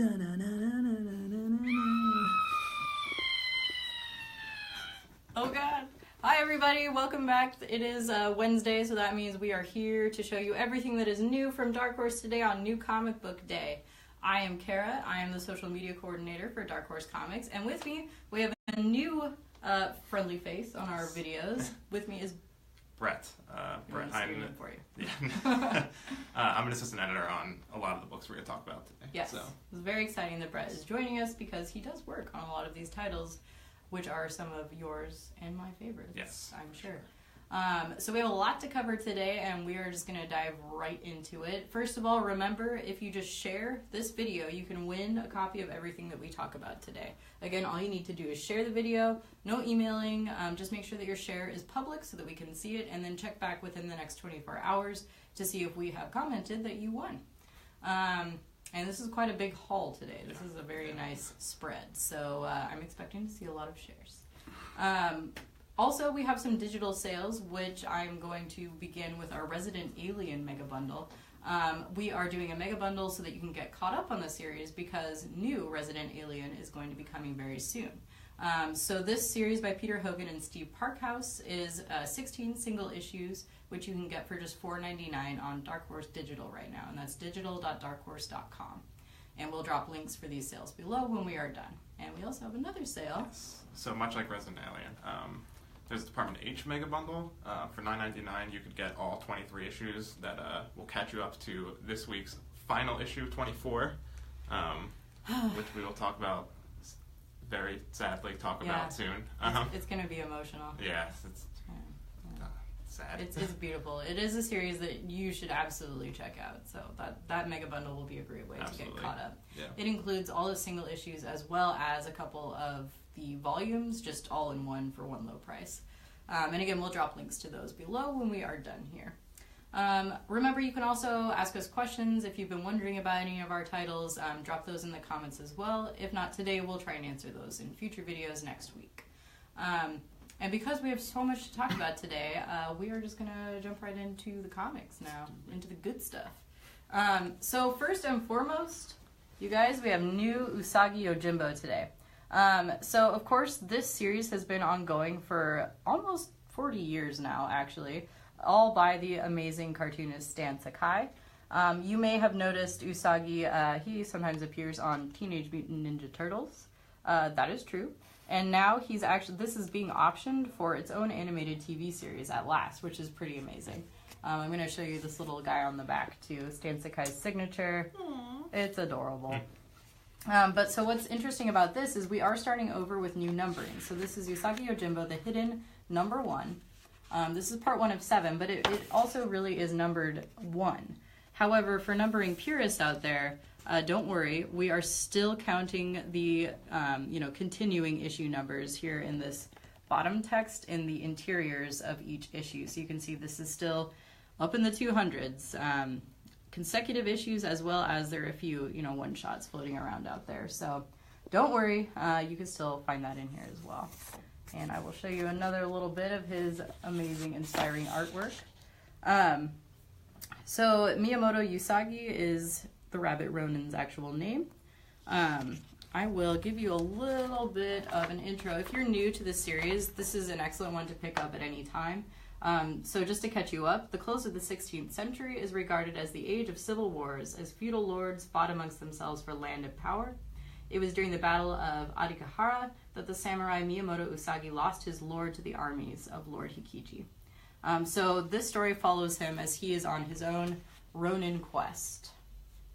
Oh god. Hi everybody, welcome back. It is Wednesday, so that means we are here to show you everything that is new from Dark Horse today on New Comic Book Day. I am Kara, I am the social media coordinator for Dark Horse Comics, and with me we have a new friendly face on our videos. With me is Brett. Brett, for you. Yeah. I'm an assistant editor on a lot of the books we're going to talk about today. Yes, so. It's very exciting that Brett is joining us because he does work on a lot of these titles, which are some of yours and my favorites. Yes, I'm sure. So we have a lot to cover today, and we are just going to dive right into it. First of all, remember, if you just share this video, you can win a copy of everything that we talk about today. Again, all you need to do is share the video, no emailing, just make sure that your share is public so that we can see it, and then check back within the next 24 hours to see if we have commented that you won. And this is quite a big haul today. This is a very nice spread, so I'm expecting to see a lot of shares. Also, we have some digital sales, which I'm going to begin with our Resident Alien Mega Bundle. We are doing a Mega Bundle so that you can get caught up on the series because new Resident Alien is going to be coming very soon. So this series by Peter Hogan and Steve Parkhouse is 16 single issues, which you can get for just $4.99 on Dark Horse Digital right now, and that's digital.darkhorse.com. And we'll drop links for these sales below when we are done. And we also have another sale. Yes. So much like Resident Alien, there's a Department H Mega Bundle. For $9.99, you could get all 23 issues that will catch you up to this week's final issue, 24, which we will talk about, very sadly, about soon. It's going to be emotional. Yes, it's sad. It's beautiful. It is a series that you should absolutely check out. So that Mega Bundle will be a great way to get caught up. Yeah. It includes all the single issues as well as a couple of the volumes, just all in one for one low price. And again, we'll drop links to those below when we are done here. Remember, you can also ask us questions if you've been wondering about any of our titles. Drop those in the comments as well. If not today, we'll try and answer those in future videos next week. And because we have so much to talk about today, we are just going to jump right into the comics now, into the good stuff. So first and foremost, you guys, we have new Usagi Yojimbo today. So of course, this series has been ongoing for almost 40 years now, actually, all by the amazing cartoonist Stan Sakai. You may have noticed Usagi, he sometimes appears on Teenage Mutant Ninja Turtles. That is true. And now he's actually, this is being optioned for its own animated TV series at last, which is pretty amazing. I'm going to show you this little guy on the back too, Stan Sakai's signature. Aww. It's adorable. But so what's interesting about this is we are starting over with new numbering. So this is Usagi Yojimbo, the hidden number 1. This is part 1 of 7, but it also really is numbered 1. However, for numbering purists out there, don't worry, we are still counting the continuing issue numbers here in this bottom text in the interiors of each issue. So you can see this is still up in the 200s. Consecutive issues, as well as there are a few, one-shots floating around out there. So don't worry, you can still find that in here as well. And I will show you another little bit of his amazing, inspiring artwork. So Miyamoto Usagi is the Rabbit Ronin's actual name. I will give you a little bit of an intro. If you're new to this series, this is an excellent one to pick up at any time. So just to catch you up, the close of the 16th century is regarded as the age of civil wars, as feudal lords fought amongst themselves for land and power. It was during the Battle of Adikahara that the samurai Miyamoto Usagi lost his lord to the armies of Lord Hikiji. So this story follows him as he is on his own Ronin quest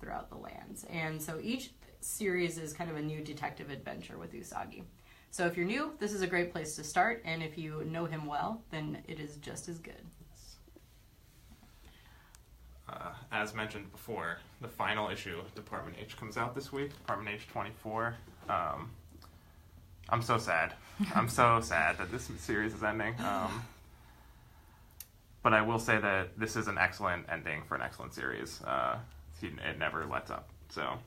throughout the lands. And so each series is kind of a new detective adventure with Usagi. So if you're new, this is a great place to start, and if you know him well, then it is just as good. As mentioned before, the final issue of Department H comes out this week, Department H 24. I'm so sad. I'm so sad that this series is ending. But I will say that this is an excellent ending for an excellent series. It never lets up, so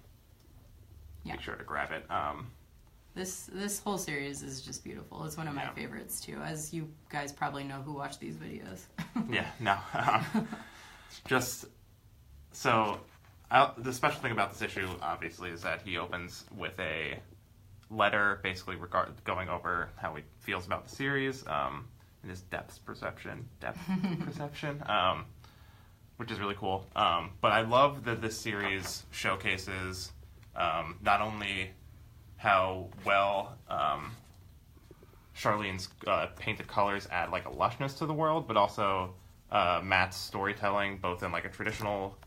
make sure to grab it. This whole series is just beautiful. It's one of my favorites too, as you guys probably know who watch these videos. Just so the special thing about this issue, obviously, is that he opens with a letter, basically going over how he feels about the series, and his depth perception, which is really cool. But I love that this series showcases not only how well Charlene's painted colors add like a lushness to the world, but also Matt's storytelling, both in like a traditional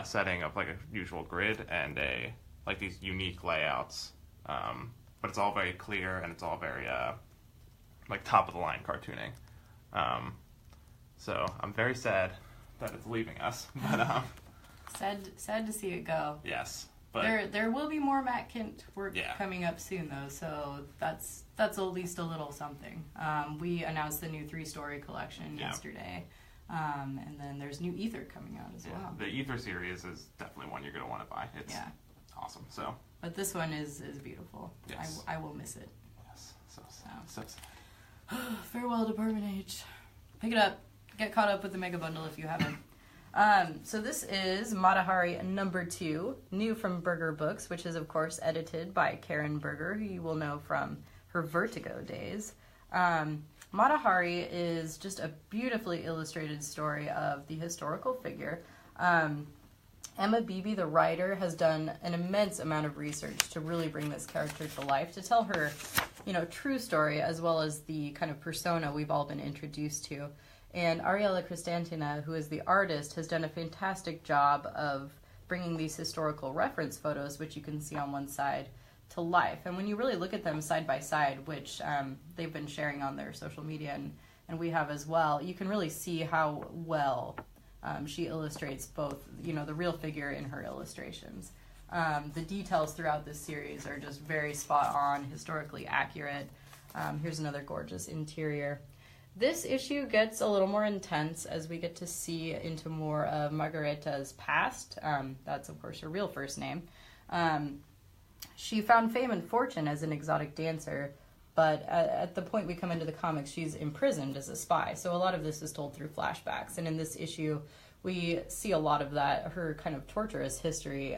setting of like a usual grid and like these unique layouts. But it's all very clear and it's all very like top of the line cartooning. So I'm very sad that it's leaving us. But sad to see it go. yes, but There will be more Matt Kent work coming up soon, though, so that's at least a little something. We announced the new 3-story collection yesterday, and then there's new Ether coming out as well. The Ether series is definitely one you're going to want to buy. It's awesome. So, but this one is beautiful. Yes. I will miss it. Yes, so sad. Farewell, Department H. Pick it up. Get caught up with the Mega Bundle if you haven't. So this is Matahari number 2, new from Berger Books, which is, of course, edited by Karen Berger, who you will know from her Vertigo days. Matahari is just a beautifully illustrated story of the historical figure. Emma Beebe, the writer, has done an immense amount of research to really bring this character to life, to tell her, true story, as well as the kind of persona we've all been introduced to. And Ariella Cristantina, who is the artist, has done a fantastic job of bringing these historical reference photos, which you can see on one side, to life. And when you really look at them side by side, which they've been sharing on their social media, and we have as well, you can really see how well she illustrates both, the real figure in her illustrations. The details throughout this series are just very spot on, historically accurate. Here's another gorgeous interior. This issue gets a little more intense as we get to see into more of Margareta's past. That's, of course, her real first name. She found fame and fortune as an exotic dancer, but at the point we come into the comics, she's imprisoned as a spy. So a lot of this is told through flashbacks. And in this issue, we see a lot of that, her kind of torturous history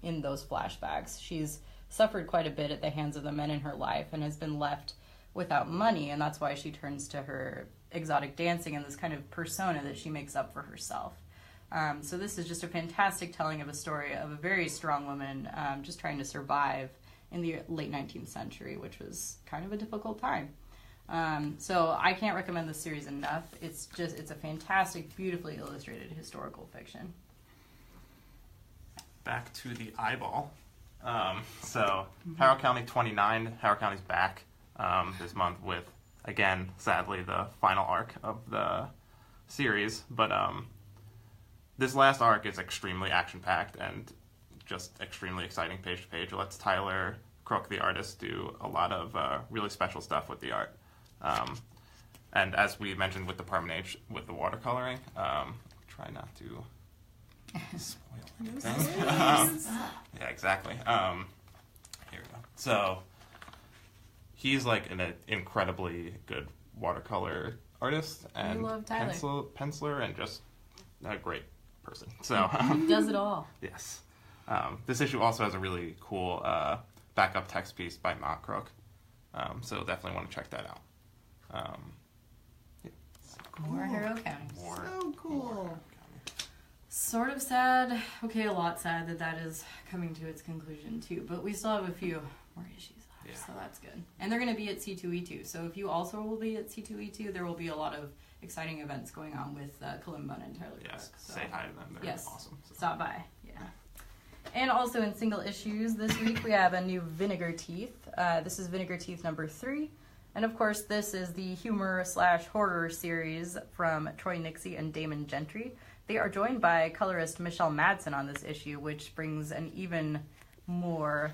in those flashbacks. She's suffered quite a bit at the hands of the men in her life and has been left without money, and that's why she turns to her exotic dancing and this kind of persona that she makes up for herself. So this is just a fantastic telling of a story of a very strong woman just trying to survive in the late 19th century, which was kind of a difficult time. So I can't recommend this series enough. It's a fantastic, beautifully illustrated historical fiction. Back to the eyeball. Harrow County 29, Harrow County's back this month with, again, sadly, the final arc of the series. But this last arc is extremely action-packed and just extremely exciting page to page. It lets Tyler Crook, the artist, do a lot of really special stuff with the art. And as we mentioned with Department H, with the watercoloring, try not to spoil anything. Yeah, exactly. Here we go. So he's like an incredibly good watercolor artist and penciler and just a great person. So he does it all. Yes. This issue also has a really cool backup text piece by Matt Crook. So definitely want to check that out. More Harrow County. So cool. Sort of sad. Okay, a lot sad that is coming to its conclusion too. But we still have a few more issues left, so that's good. And they're going to be at C2E2. So if you also will be at C2E2, there will be a lot of exciting events going on with Kalimban and Tyler Crook. Yes, say hi to them. They're awesome. So. Stop by. Yeah. And also in single issues this week, we have a new Vinegar Teeth. This is Vinegar Teeth number 3. And of course, this is the humor/horror series from Troy Nixie and Damon Gentry. They are joined by colorist Michelle Madsen on this issue, which brings an even more,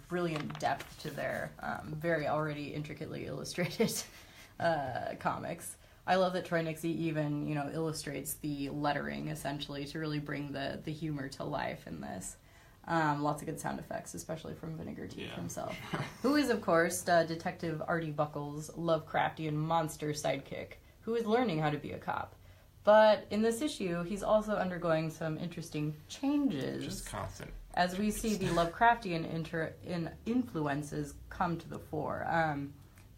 brilliant depth to their very already intricately illustrated comics. I love that Troy Nixie even, illustrates the lettering, essentially, to really bring the humor to life in this. Lots of good sound effects, especially from Vinegar Teeth himself, who is, of course, Detective Artie Buckles' Lovecraftian monster sidekick, who is learning how to be a cop. But in this issue, he's also undergoing some interesting changes. Just constant. As we see the Lovecraftian influences come to the fore.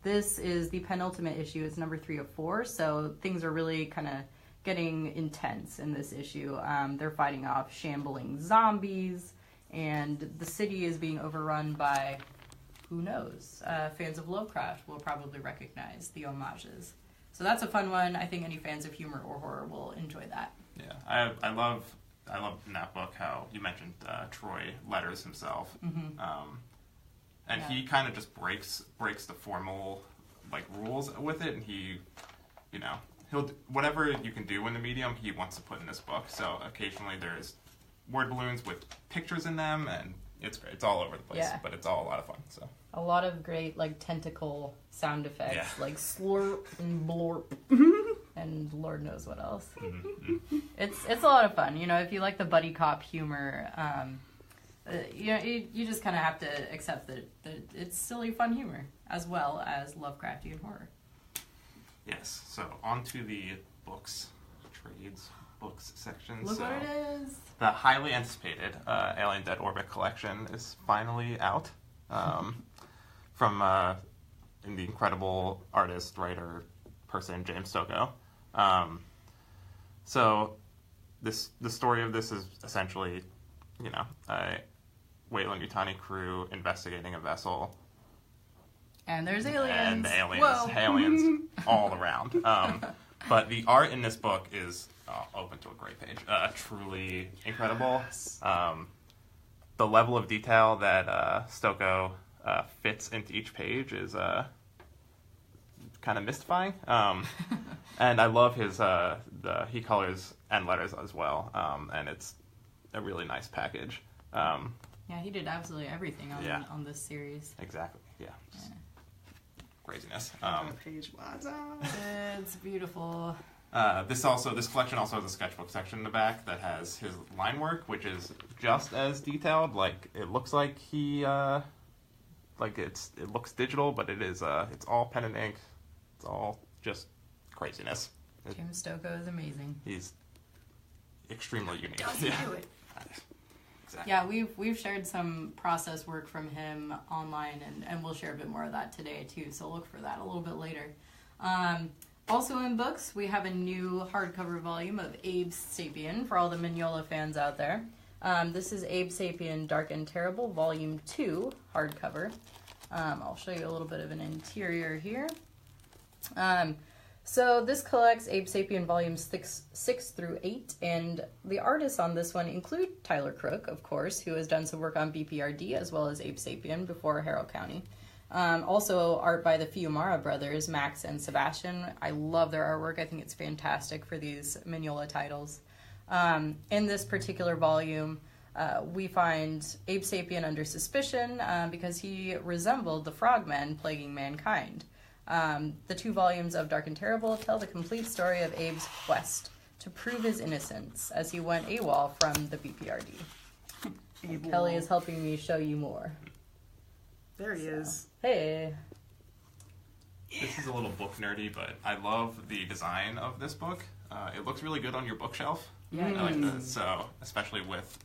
This is the penultimate issue. It's number 3 of 4, so things are really kind of getting intense in this issue. They're fighting off shambling zombies, and the city is being overrun by, who knows? Fans of Lovecraft will probably recognize the homages. So that's a fun one. I think any fans of humor or horror will enjoy that. Yeah, I love in that book how you mentioned Troy Letters himself, and he kind of just breaks the formal rules with it, and he'll whatever you can do in the medium he wants to put in this book. So occasionally there's word balloons with pictures in them, and it's great. It's all over the place, but it's all a lot of fun. So a lot of great tentacle sound effects, like slurp and blorp, and Lord knows what else. It's a lot of fun. If you like the buddy cop humor, you just kind of have to accept that it's silly, fun humor as well as Lovecraftian horror. Yes. So on to the trades books section. Look what it is. The highly anticipated Alien Dead Orbit collection is finally out. From the incredible artist, writer, person James Stokoe. So the story of this is essentially, a Weyland-Yutani crew investigating a vessel. And there's aliens. And aliens all around. But the art in this book is open to a great page. Truly incredible. Yes. The level of detail that Stokoe fits into each page is kind of mystifying. And I love his he colors end letters as well, and it's a really nice package. Yeah, he did absolutely everything on this series. Exactly. Yeah. Craziness. Page It's beautiful. This collection also has a sketchbook section in the back that has his line work, which is just as detailed. It looks like he it looks digital, but it is it's all pen and ink. It's all just craziness. James Stokoe is amazing. He's extremely unique. Does he do it? Exactly. Yeah, we've shared some process work from him online, and we'll share a bit more of that today too. So look for that a little bit later. Also in books, we have a new hardcover volume of Abe Sapien for all the Mignola fans out there. This is Abe Sapien Dark and Terrible, Volume 2, hardcover. I'll show you a little bit of an interior here. So this collects Abe Sapien Volumes 6 through 8, and the artists on this one include Tyler Crook, of course, who has done some work on BPRD as well as Abe Sapien before Harrow County. Also art by the Fiumara brothers, Max and Sebastian. I love their artwork. I think it's fantastic for these Mignola titles. In this particular volume, we find Abe Sapien under suspicion because he resembled the frogmen plaguing mankind. The 2 volumes of Dark and Terrible tell the complete story of Abe's quest to prove his innocence as he went AWOL from the BPRD. Kelly is helping me show you more. There he is. Hey. This is a little book nerdy, but I love the design of this book. It looks really good on your bookshelf. Yeah. I like that. So, especially with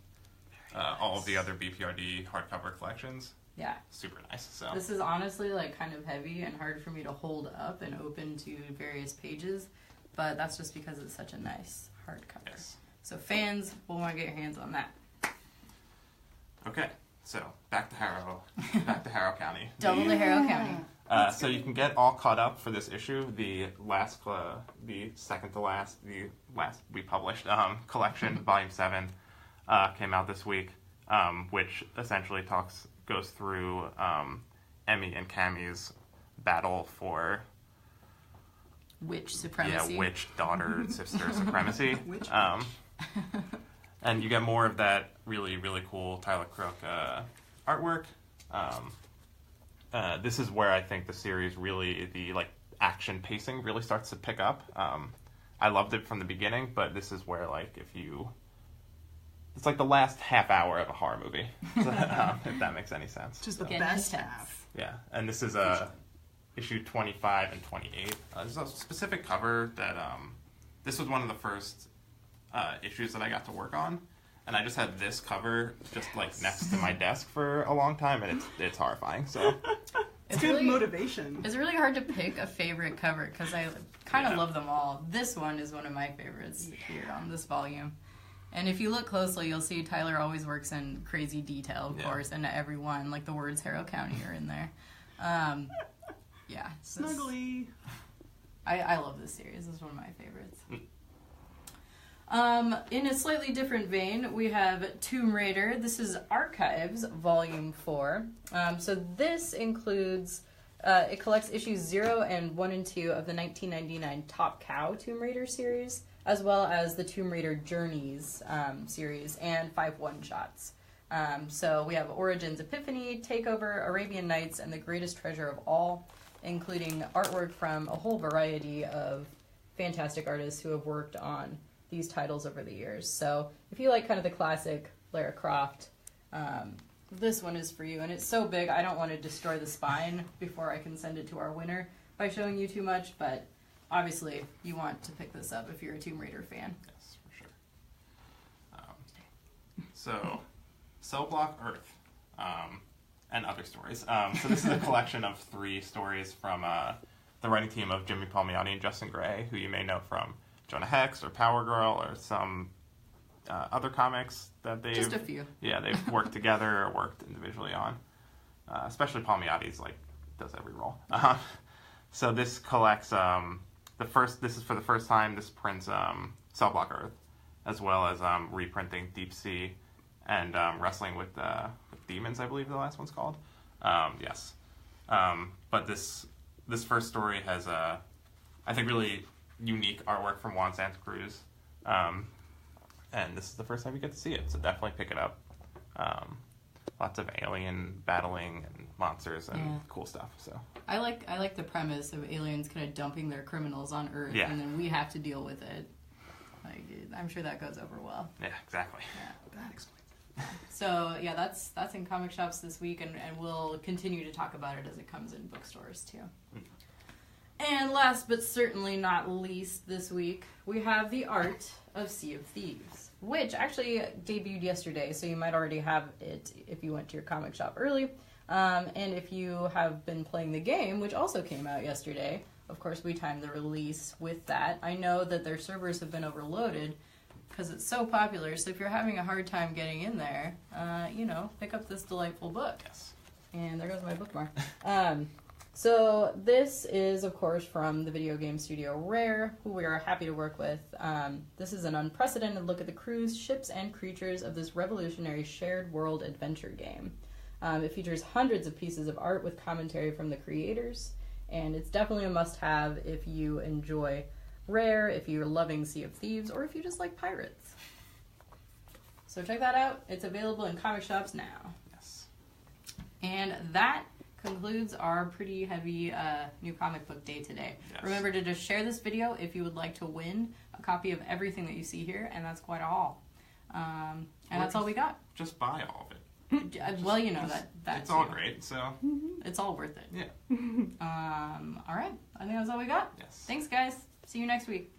all of the other BPRD hardcover collections. Yeah. Super nice. So this is honestly kind of heavy and hard for me to hold up and open to various pages, but that's just because it's such a nice hardcover. Yes. So fans will want to get your hands on that. Okay. So back to Harrow County. Double to Harrow County. So you can get all caught up for this issue. The last we published collection, Volume 7, came out this week, which essentially goes through Emmy and Cammy's battle for witch supremacy. Yeah, witch daughter sister supremacy. And you get more of that really, really cool Tyler Crook artwork. This is where I think the series really, the action pacing really starts to pick up. I loved it from the beginning, but this is where it's like the last half hour of a horror movie, if that makes any sense. Just the best half. Yeah, and this is issue 25 and 28. There's a specific cover that this was one of the first issues that I got to work on, and I just had this cover just like next to my desk for a long time, and it's horrifying. So it's good really, motivation. It's really hard to pick a favorite cover because I kind of love them all. This one is one of my favorites here on this volume. And if you look closely, you'll see Tyler always works in crazy detail, of course, and every one, like the words Harrow County are in there. Yeah. Snuggly. I love this series. It's one of my favorites. In a slightly different vein, we have Tomb Raider. This is Archives, Volume 4. So this includes, it collects issues 0 and 1 and 2 of the 1999 Top Cow Tomb Raider series, as well as the Tomb Raider Journeys series, and 5 one-shots. So we have Origins Epiphany, Takeover, Arabian Nights, and The Greatest Treasure of All, including artwork from a whole variety of fantastic artists who have worked on these titles over the years. So if you like kind of the classic Lara Croft, this one is for you. And it's so big, I don't want to destroy the spine before I can send it to our winner by showing you too much, but obviously you want to pick this up if you're a Tomb Raider fan. Yes, for sure. So, Cell Block Earth, and other stories. So this is a collection of 3 stories from the writing team of Jimmy Palmiotti and Justin Gray, who you may know from Jonah Hex or Power Girl or some other comics that they've... Just a few. Yeah, they've worked together or worked individually on. Especially Palmiotti's, does every role. So this collects... this is for the first time, this prints Cell Block Earth, as well as reprinting Deep Sea and Wrestling with Demons, I believe the last one's called. Yes. But this first story has, I think, really unique artwork from Juan Santa Cruz. And this is the first time you get to see it, so definitely pick it up. Lots of alien battling and monsters and cool stuff. So I like the premise of aliens kind of dumping their criminals on Earth, and then we have to deal with it. I'm sure that goes over well. Yeah, exactly. Yeah. That explains it. So yeah, that's in comic shops this week, and we'll continue to talk about it as it comes in bookstores too. And last but certainly not least this week, we have the art of Sea of Thieves, which actually debuted yesterday, so you might already have it if you went to your comic shop early. And if you have been playing the game, which also came out yesterday, of course we timed the release with that. I know that their servers have been overloaded because it's so popular, so if you're having a hard time getting in there, pick up this delightful book. Yes. And there goes my bookmark. So this is, of course, from the video game studio Rare, who we are happy to work with. This is an unprecedented look at the crews, ships, and creatures of this revolutionary shared world adventure game. It features hundreds of pieces of art with commentary from the creators, and it's definitely a must-have if you enjoy Rare, if you're loving Sea of Thieves, or if you just like pirates. So check that out. It's available in comic shops now. Yes. And that concludes our pretty heavy new comic book day today. Yes. Remember to just share this video if you would like to win a copy of everything that you see here, and that's quite all. And that's all we got. Just buy all of it. Well, that it's all great, so it's all worth it. Yeah. All right, I think that's all we got. Yes. Thanks, guys. See you next week.